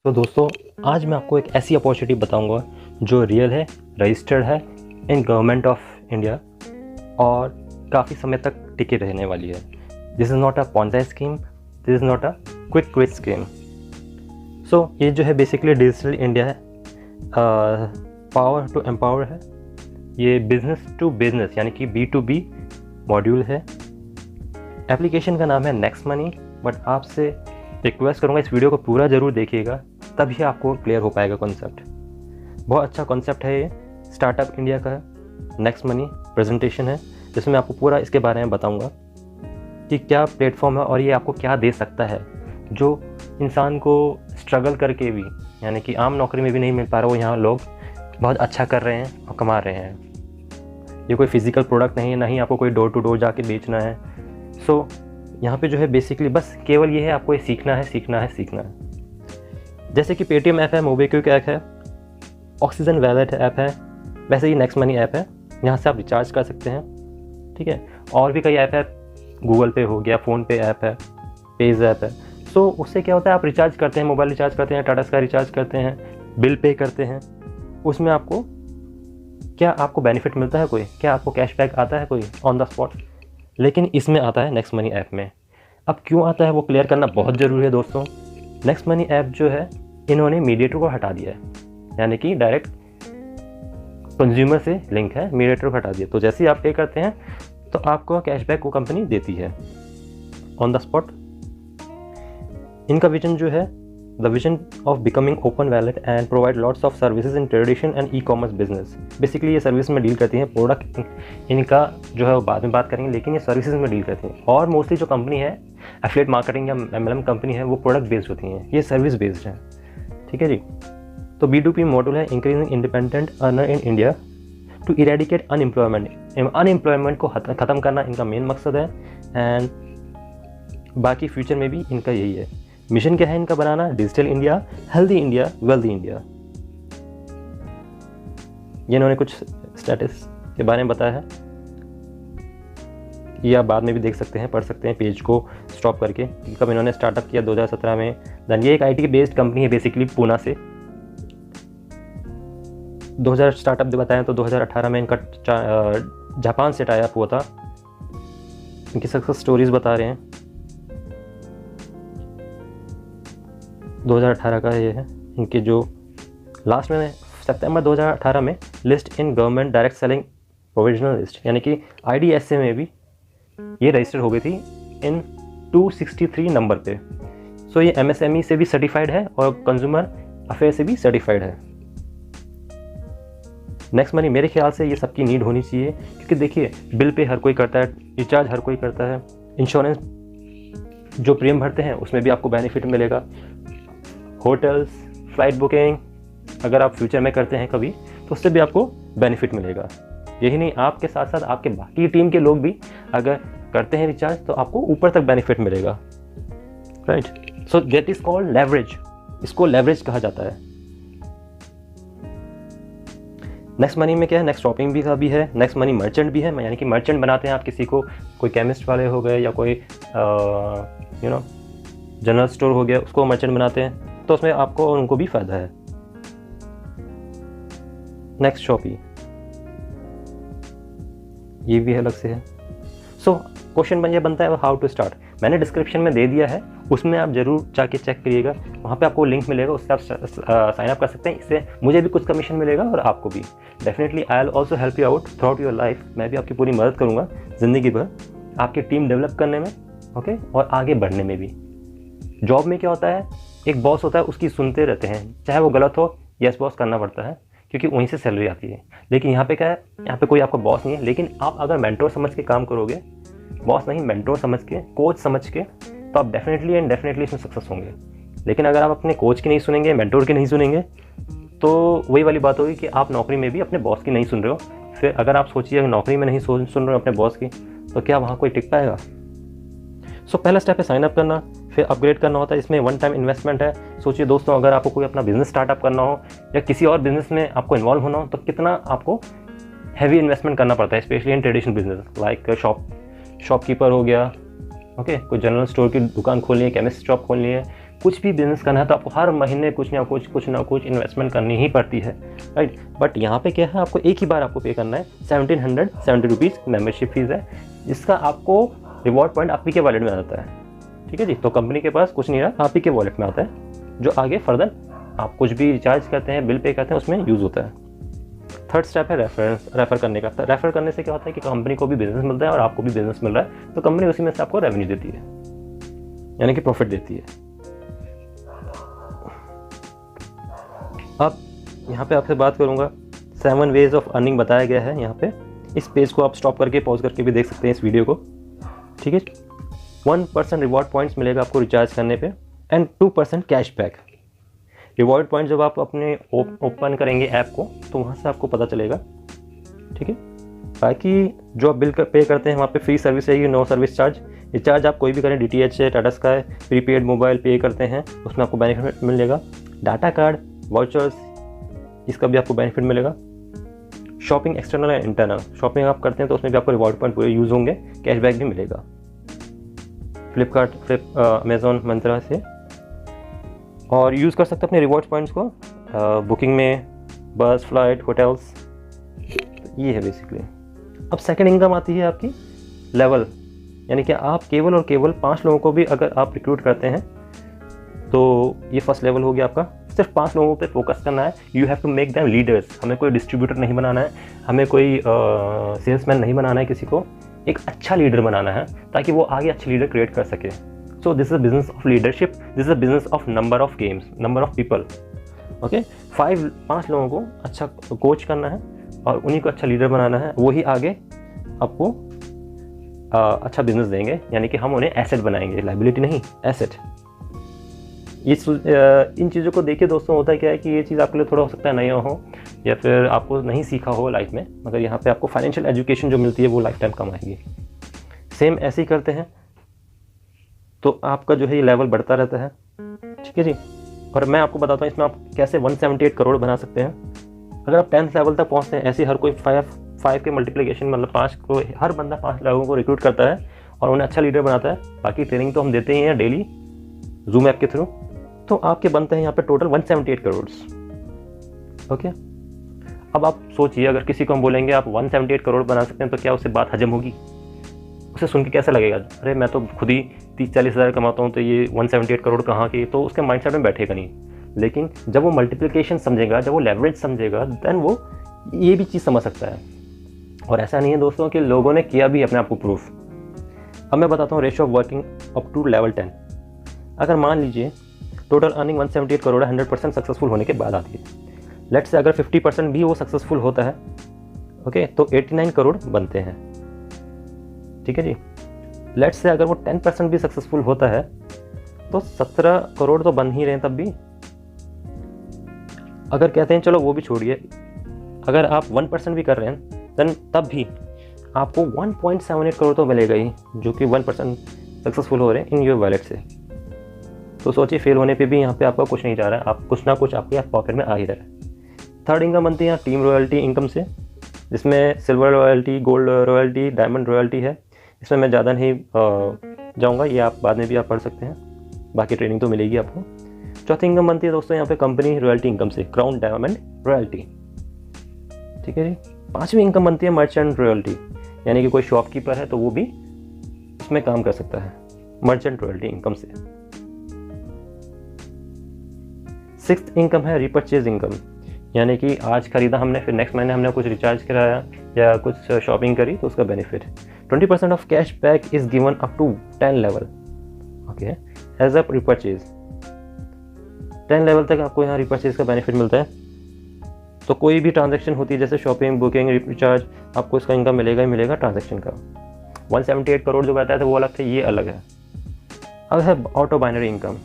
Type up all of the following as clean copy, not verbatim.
तो दोस्तों, आज मैं आपको एक ऐसी अपॉर्चुनिटी बताऊंगा जो रियल है, रजिस्टर्ड है इन गवर्नमेंट ऑफ इंडिया और काफ़ी समय तक टिके रहने वाली है। This is not a Ponzi scheme, this is not a quick quit scheme. So ये जो है बेसिकली डिजिटल इंडिया है, पावर टू एम्पावर है, ये बिजनेस टू बिजनेस यानी कि B2B मॉड्यूल है। एप्लीकेशन का नाम है नेक्स्ट मनी, बट आपसे रिक्वेस्ट करूँगा इस वीडियो को पूरा ज़रूर देखिएगा, तभी आपको क्लियर हो पाएगा कॉन्सेप्ट। बहुत अच्छा कॉन्सेप्ट है ये, स्टार्टअप इंडिया का नेक्स्ट मनी प्रेजेंटेशन है, जिसमें आपको पूरा इसके बारे में बताऊंगा कि क्या प्लेटफॉर्म है और ये आपको क्या दे सकता है, जो इंसान को स्ट्रगल करके भी यानी कि आम नौकरी में भी नहीं मिल पा रहा, वो यहाँ लोग बहुत अच्छा कर रहे हैं और कमा रहे हैं। ये कोई फिजिकल प्रोडक्ट नहीं है, ना ही आपको कोई डोर टू डोर जाके बेचना है। सो यहाँ पे जो है बेसिकली बस केवल ये है, आपको ये सीखना है, सीखना है, सीखना है। जैसे कि पेटीएम ऐप है, मोबीक्विक ऐप है, ऑक्सीजन वैलेट ऐप है, वैसे ही नेक्स्ट मनी ऐप है। यहाँ से आप रिचार्ज कर सकते हैं, ठीक है। और भी कई ऐप है, गूगल पे हो गया, फ़ोन पे ऐप है, पेज ऐप है। सो उससे क्या होता है, आप रिचार्ज करते हैं, मोबाइल रिचार्ज करते हैं, टाटा स्काई रिचार्ज करते हैं, बिल पे करते हैं, उसमें आपको क्या आपको बेनिफिट मिलता है कोई, क्या आपको कैशबैक आता है कोई ऑन द स्पॉट? लेकिन इसमें आता है नेक्स्ट मनी ऐप में। अब क्यों आता है वो क्लियर करना बहुत ज़रूरी है दोस्तों। नेक्स्ट मनी ऐप जो है, इन्होंने मीडिएटर को हटा दिया है, यानी कि डायरेक्ट कंज्यूमर से लिंक है, मीडिएटर को हटा दिया। तो जैसे ही आप पे करते हैं तो आपको कैशबैक वो कंपनी देती है ऑन द स्पॉट। इनका विजन जो है, the vision of becoming open wallet and provide lots of services in tradition and e commerce business. Basically ये सर्विस में डील करती हैं, प्रोडक्ट इनका जो है वो बाद में बात करेंगे, लेकिन ये सर्विसेज में डील करती हैं। और मोस्टली जो कंपनी है, एफिलिएट मार्केटिंग या MLM कंपनी है, वो प्रोडक्ट बेस्ड होती हैं, ये सर्विस बेस्ड है, ठीक है जी। तो B2B मॉडल है, increasing independent earner in India to eradicate unemployment को ख़त्म करना इनका मेन मकसद है। एंड बाकी फ्यूचर में भी इनका यही है। मिशन क्या है इनका बनाना? Digital India, healthy India, wealthy India. ये इन्होंने कुछ स्टेटस के बारे में बताया है, ये आप बाद में भी देख सकते हैं, पढ़ सकते हैं पेज को स्टॉप करके। कब इन्होंने स्टार्टअप किया? 2017 में। देन ये एक IT बेस्ड कंपनी है बेसिकली, पूना से। 2000 स्टार्टअप बताएं तो 2018 में इनका जापान से टाई अप हुआ था। इनकी सक्सेस स्टोरीज बता रहे हैं, 2018 का ये है। इनके जो लास्ट में सितंबर 2018 में list in government direct selling provisional list, यानी कि IDSA में भी ये रजिस्टर हो गई थी इन 263 नंबर पे। सो ये MSME से भी सर्टिफाइड है और कंज्यूमर अफेयर से भी सर्टिफाइड है। नेक्स्ट मनी मेरे ख्याल से ये सबकी नीड होनी चाहिए, क्योंकि देखिए बिल पे हर कोई करता है, रिचार्ज हर कोई करता है, इंश्योरेंस जो प्रीमियम भरते हैं उसमें भी आपको बेनिफिट मिलेगा, होटल्स, फ्लाइट बुकिंग अगर आप फ्यूचर में करते हैं कभी तो उससे भी आपको बेनिफिट मिलेगा। यही नहीं, आपके साथ साथ आपके बाकी टीम के लोग भी अगर करते हैं रिचार्ज तो आपको ऊपर तक बेनिफिट मिलेगा, right. So that is called leverage, इसको लेवरेज कहा जाता है। नेक्स्ट मनी में क्या है? नेक्स्ट शॉपिंग भी का भी है, नेक्स्ट मनी मर्चेंट भी है, यानी कि मर्चेंट बनाते हैं आप किसी को, कोई केमिस्ट वाले हो गए या कोई जनरल स्टोर हो गया, उसको मर्चेंट बनाते हैं, तो उसमें आपको और उनको भी फ़ायदा है। नेक्स्ट शॉपी, ये भी अलग से है। सो क्वेश्चन ये बनता है हाउ टू स्टार्ट। मैंने डिस्क्रिप्शन में दे दिया है, उसमें आप जरूर जाके चेक करिएगा, वहाँ पे आपको लिंक मिलेगा, उससे आप साइन अप कर सकते हैं। इससे मुझे भी कुछ कमीशन मिलेगा और आपको भी। Definitely I will also help you out through out your life. मैं भी आपकी पूरी मदद करूँगा ज़िंदगी भर, आपकी टीम डेवलप करने में, ओके, और आगे बढ़ने में भी। जॉब में क्या होता है, एक बॉस होता है, उसकी सुनते रहते हैं, चाहे वो गलत हो, यस बॉस करना पड़ता है, क्योंकि वहीं से सैलरी आती है। लेकिन यहाँ पे क्या है, यहाँ पे कोई आपका बॉस नहीं है, लेकिन आप अगर मेंटोर समझ के काम करोगे, बॉस नहीं मेंटोर समझ के, कोच समझ के, तो आप डेफिनेटली एंड डेफिनेटली इसमें सक्सेस होंगे। लेकिन अगर आप अपने कोच की नहीं सुनेंगे, मेंटोर की नहीं सुनेंगे, तो वही वाली बात होगी कि आप नौकरी में भी अपने बॉस की नहीं सुन रहे हो। फिर अगर आप सोचिए नौकरी में नहीं सुन रहे हो अपने बॉस की, तो क्या वहाँ कोई टिक पाएगा? सो पहला स्टेप है साइन अप करना, फिर अपग्रेड करना होता है। इसमें वन टाइम इन्वेस्टमेंट है। सोचिए दोस्तों, अगर आपको कोई अपना बिजनेस स्टार्टअप करना हो या किसी और बिजनेस में आपको इन्वॉल्व होना हो, तो कितना आपको हैवी इन्वेस्टमेंट करना पड़ता है, specially in traditional business like shopkeeper हो गया, ओके, कोई जनरल स्टोर की दुकान खोलनी है, केमिस्ट शॉप खोलनी है, कुछ भी बिजनेस करना है तो आपको हर महीने कुछ ना कुछ इन्वेस्टमेंट करनी ही पड़ती है, राइट। बट यहाँ पे क्या है, आपको एक ही बार आपको पे करना है। 1770 रुपीज़ मेम्बरशिप फीस है, जिसका आपको रिवॉर्ड पॉइंट आप ही के वॉलेट में आता है, ठीक है जी। तो कंपनी के पास कुछ नहीं रहा, आप ही के वॉलेट में आता है, जो आगे फर्दर आप कुछ भी रिचार्ज करते हैं, बिल पे करते हैं, उसमें यूज़ होता है। थर्ड स्टेप है रेफर करने का। तो रेफर करने से क्या होता है कि कंपनी को भी बिजनेस मिलता है और आपको भी बिजनेस मिल रहा है, तो कंपनी उसी में से आपको रेवेन्यू देती है, यानी कि प्रॉफिट देती है। अब यहाँ पे आपसे बात करूँगा 7 वेज ऑफ अर्निंग बताया गया है यहाँ पे। इस पेज को आप स्टॉप करके पॉज करके भी देख सकते हैं इस वीडियो को, ठीक है। 1% रिवॉर्ड पॉइंट्स मिलेगा आपको रिचार्ज करने पे एंड 2% कैशबैक। रिवॉर्ड पॉइंट जब आप अपने ओपन करेंगे ऐप को तो वहाँ से आपको पता चलेगा, ठीक है। बाकी जो आप बिल पे करते हैं वहाँ पे फ्री सर्विस रहेगी, नो सर्विस चार्ज। रिचार्ज आप कोई भी करें, DTH है, टाटा स्काई, प्रीपेड मोबाइल पे करते हैं, उसमें आपको बेनिफिट मिलेगा। डाटा कार्ड, वाउचर्स, इसका भी आपको बेनिफिट मिलेगा। Shopping external and internal, shopping आप करते हैं तो उसमें भी आपको रिवॉर्ड पॉइंट पूरे यूज़ होंगे, कैशबैक भी मिलेगा। फ्लिपकार्ट, अमेज़ॉन, मंत्रा से और यूज़ कर सकते हैं अपने रिवॉर्ड पॉइंट्स को बुकिंग में, बस, फ्लाइट, होटल्स, ये है बेसिकली। अब सेकंड इनकम आती है आपकी लेवल, यानी कि आप केवल और केवल 5 लोगों को भी अगर आप रिक्रूट करते हैं तो ये फर्स्ट लेवल हो गया आपका। सिर्फ 5 लोगों पे फोकस करना है। You have to make them leaders. हमें कोई डिस्ट्रीब्यूटर नहीं बनाना है, हमें कोई सेल्समैन नहीं बनाना है, किसी को एक अच्छा लीडर बनाना है ताकि वो आगे अच्छे लीडर क्रिएट कर सके। So this is a business of leadership, this is a business of number of games, number of people, okay. 5 लोगों को अच्छा कोच करना है और उन्हीं को अच्छा लीडर बनाना है, वही आगे आपको अच्छा बिजनेस देंगे, यानी कि हम उन्हें एसेट बनाएंगे, लाइबिलिटी नहीं, एसेट। इन चीज़ों को देखिए दोस्तों, होता है क्या है कि ये चीज़ आपके लिए थोड़ा हो सकता है नया हो या फिर आपको नहीं सीखा हो लाइफ में, मगर यहाँ पे आपको फाइनेंशियल एजुकेशन जो मिलती है वो लाइफ टाइम कम आएगी। सेम ऐसे ही करते हैं तो आपका जो है ये लेवल बढ़ता रहता है, ठीक है जी। और मैं आपको बताता हूँ इसमें आप कैसे 178 करोड़ बना सकते हैं। अगर आप 10th लेवल तक पहुँचते हैं, ऐसे हर कोई 5 के मल्टीप्लिकेशन, मतलब 5 को, हर बंदा 5 लोगों को रिक्रूट करता है और उन्हें अच्छा लीडर बनाता है। बाकी ट्रेनिंग तो हम देते ही हैं डेली जूम ऐप के थ्रू, तो आपके बनते हैं यहाँ पे टोटल 178 करोड़, ओके। अब आप सोचिए, अगर किसी को हम बोलेंगे आप 178 करोड़ बना सकते हैं तो क्या उससे बात हजम होगी? उसे सुन के कैसा लगेगा? अरे मैं तो खुद ही 30-40 हज़ार कमाता हूँ तो ये 178 करोड़ कहाँ की? तो उसके माइंडसेट में बैठेगा नहीं। लेकिन जब वो मल्टीप्लिकेशन समझेगा, जब वो लेवरेज समझेगा, देन वो ये भी चीज़ समझ सकता है। और ऐसा नहीं है दोस्तों कि लोगों ने किया भी अपने आप को प्रूफ। अब मैं बताता हूँ ratio of working up to level 10। अगर मान लीजिए टोटल अर्निंग 178 करोड़ 100% सक्सेसफुल होने के बाद आती है। लेट्स से अगर 50% भी वो सक्सेसफुल होता है, ओके, तो 89 करोड़ बनते हैं, ठीक है जी। लेट्स से अगर वो 10% भी सक्सेसफुल होता है तो 17 करोड़ तो बन ही रहे हैं तब भी। अगर कहते हैं चलो वो भी छोड़िए, अगर आप 1% भी कर रहे हैं देन तब भी आपको 1.78 करोड़ तो मिलेगा ही, जो कि 1% सक्सेसफुल हो रहे हैं इन योर वॉलेट से। तो सोचिए फेल होने पे भी यहाँ पे आपका कुछ नहीं जा रहा है, आप कुछ ना कुछ आपके पॉकेट में आ ही रहा है। थर्ड इनकम बनती है यहाँ टीम रॉयल्टी इनकम से, जिसमें silver royalty, gold royalty, diamond royalty है। इसमें मैं ज़्यादा नहीं जाऊँगा, ये आप बाद में भी आप पढ़ सकते हैं, बाकी ट्रेनिंग तो मिलेगी आपको। चौथी इनकम बनती है दोस्तों यहाँ पे कंपनी रॉयल्टी इनकम से, क्राउन डायमंड रॉयल्टी, ठीक है जी। पांचवी इनकम बनती है मर्चेंट रॉयल्टी, यानी कि कोई शॉपकीपर है तो वो भी इसमें काम कर सकता है मर्चेंट रॉयल्टी इनकम से। सिक्स्थ इनकम है रिपर्चेज इनकम, यानी कि आज खरीदा हमने, फिर नेक्स्ट महीने हमने कुछ रिचार्ज कराया या कुछ शॉपिंग करी तो उसका benefit. 20% off cash back is given up to 10 level, okay, as a repurchase. 10 level तक आपको यहाँ रिपर्चेज का बेनिफिट मिलता है। तो कोई भी ट्रांजैक्शन होती है जैसे शॉपिंग, बुकिंग, रिचार्ज, आपको इसका इनकम मिलेगा ही मिलेगा ट्रांजैक्शन का। 178 करोड़ जो बताया था वो अलग थे, ये अलग है। अब है ऑटो बाइनरी इनकम।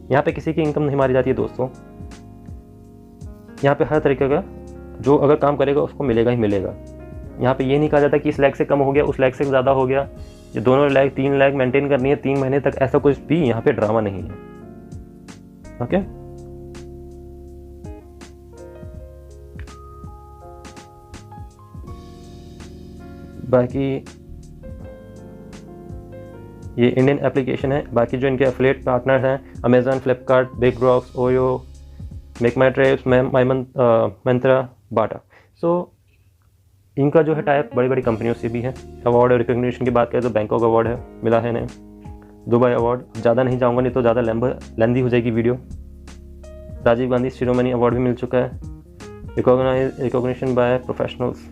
यहाँ पे किसी की इनकम नहीं मारी जाती है दोस्तों, यहाँ पे हर तरीके का जो अगर काम करेगा उसको मिलेगा ही मिलेगा। यहाँ पे ये नहीं कहा जाता कि इस लाख से कम हो गया, उस लाख से ज़्यादा हो गया, ये दोनों लाख 3 लाख मेंटेन करनी है 3 महीने तक, ऐसा कुछ भी यहाँ पे ड्रामा नहीं है, ओके। बाकी ये इंडियन एप्लीकेशन है, बाकी जो इनके एफिलिएट पार्टनर हैं Amazon, Flipkart, Big Rocks, Oyo, Make My Trips, Myntra, Bata. So इनका जो है टाइप बड़ी बड़ी कंपनियों से भी है। अवार्ड और रिकग्निशन की बात करें तो बैंकॉक अवार्ड है, मिला है इन्हें। दुबई अवार्ड, ज़्यादा नहीं जाऊँगा, नहीं तो ज़्यादा लेंदी हो जाएगी वीडियो। राजीव गांधी शिरोमणि अवार्ड भी मिल चुका है। Recognition by professionals.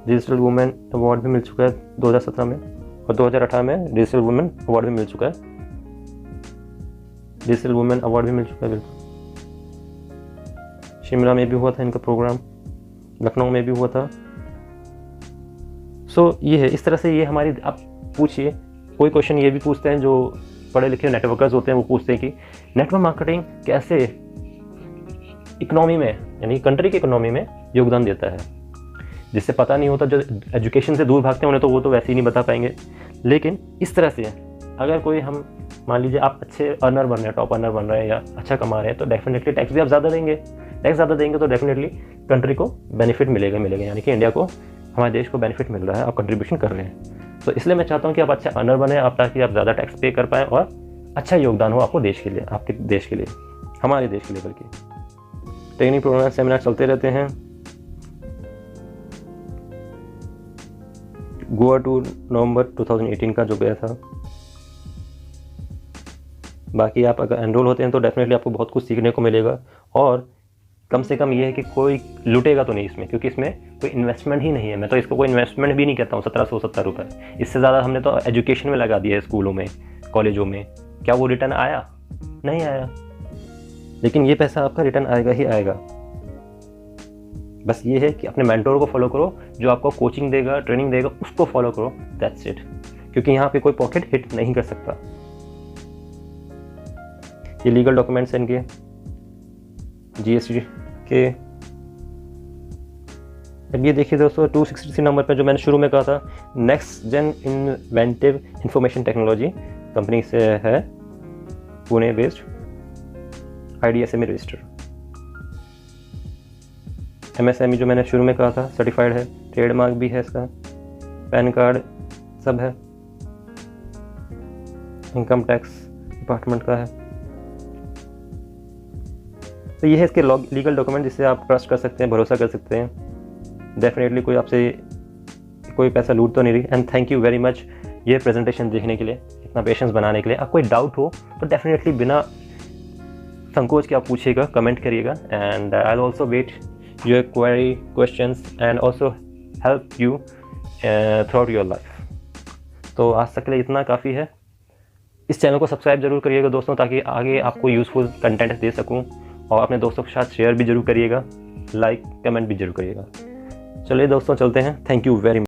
Digital women award भी मिल चुका है 2017 में, और 2018 में डिजिटल वुमेन अवार्ड भी मिल चुका है। डिजिटल वुमेन अवार्ड भी मिल चुका है, बिल्कुल। शिमला में भी हुआ था इनका प्रोग्राम, लखनऊ में भी हुआ था। सो ये है, इस तरह से ये हमारी, आप पूछिए कोई क्वेश्चन ये भी पूछते हैं, जो पढ़े लिखे नेटवर्कर्स होते हैं वो पूछते हैं कि नेटवर्क मार्केटिंग कैसे इकोनॉमी में, यानी कंट्री की इकोनॉमी में योगदान देता है। जिससे पता नहीं होता, जो एजुकेशन से दूर भागते हैं उन्हें तो वो तो वैसे ही नहीं बता पाएंगे। लेकिन इस तरह से अगर कोई, हम मान लीजिए आप अच्छे अर्नर बन रहे हैं, टॉप अर्नर बन रहे हैं या अच्छा कमा रहे हैं, तो डेफिनेटली टैक्स भी आप ज़्यादा देंगे। टैक्स ज़्यादा देंगे तो डेफिनेटली कंट्री को बेनिफिट मिलेगा, यानी कि इंडिया को, हमारे देश को बेनिफिट मिल रहा है, आप कंट्रीब्यूशन कर रहे हैं। तो इसलिए मैं चाहता हूँ कि आप अच्छा अर्नर बने, आप, ताकि आप ज़्यादा टैक्स पे कर पाएँ और अच्छा योगदान हो आपको देश के लिए, आपके देश के लिए, हमारे देश के लिए। बल्कि ट्रेनिंग प्रोग्राम, सेमिनार चलते रहते हैं। गोवा टूर नवंबर 2018 का जो गया था। बाकी आप अगर एनरोल होते हैं तो डेफिनेटली आपको बहुत कुछ सीखने को मिलेगा, और कम से कम ये है कि कोई लुटेगा तो नहीं इसमें, क्योंकि इसमें कोई इन्वेस्टमेंट ही नहीं है। मैं तो इसको कोई इन्वेस्टमेंट भी नहीं कहता हूँ। 1770 रुपये, इससे ज़्यादा हमने तो एजुकेशन में लगा दिया है, स्कूलों में, कॉलेजों में। क्या वो रिटर्न आया? नहीं आया। लेकिन ये पैसा आपका रिटर्न आएगा ही आएगा। बस ये है कि अपने मेंटोर को फॉलो करो, जो आपको कोचिंग देगा, ट्रेनिंग देगा, उसको फॉलो करो, दैट्स इट। क्योंकि यहाँ पे कोई पॉकेट हिट नहीं कर सकता। ये लीगल डॉक्यूमेंट्स हैं इनके, जीएसटी के। अब ये देखिए दोस्तों, 263 नंबर पे जो मैंने शुरू में कहा था, next gen inventive information technology company से है, Pune based, IDSA register. MSME जो मैंने शुरू में कहा था, सर्टिफाइड है, ट्रेडमार्क भी है इसका, पैन कार्ड सब है, इनकम टैक्स डिपार्टमेंट का है। तो ये है इसके लीगल डॉक्यूमेंट, जिससे आप ट्रस्ट कर सकते हैं, भरोसा कर सकते हैं। डेफिनेटली कोई आपसे कोई पैसा लूट तो नहीं रही। And thank you very much ये प्रेजेंटेशन देखने के लिए, इतना पेशेंस बनाने के लिए। आप कोई डाउट हो तो डेफिनेटली बिना संकोच के आप पूछिएगा, कमेंट करिएगा, and I will also wait your query, questions, and also help you throughout your life। तो आज तक के लिए इतना काफ़ी है। इस चैनल को सब्सक्राइब जरूर करिएगा दोस्तों, ताकि आगे आपको यूज़फुल कंटेंट दे सकूं, और अपने दोस्तों के साथ शेयर भी जरूर करिएगा, लाइक कमेंट भी जरूर करिएगा। चलिए दोस्तों, चलते हैं। Thank you very much.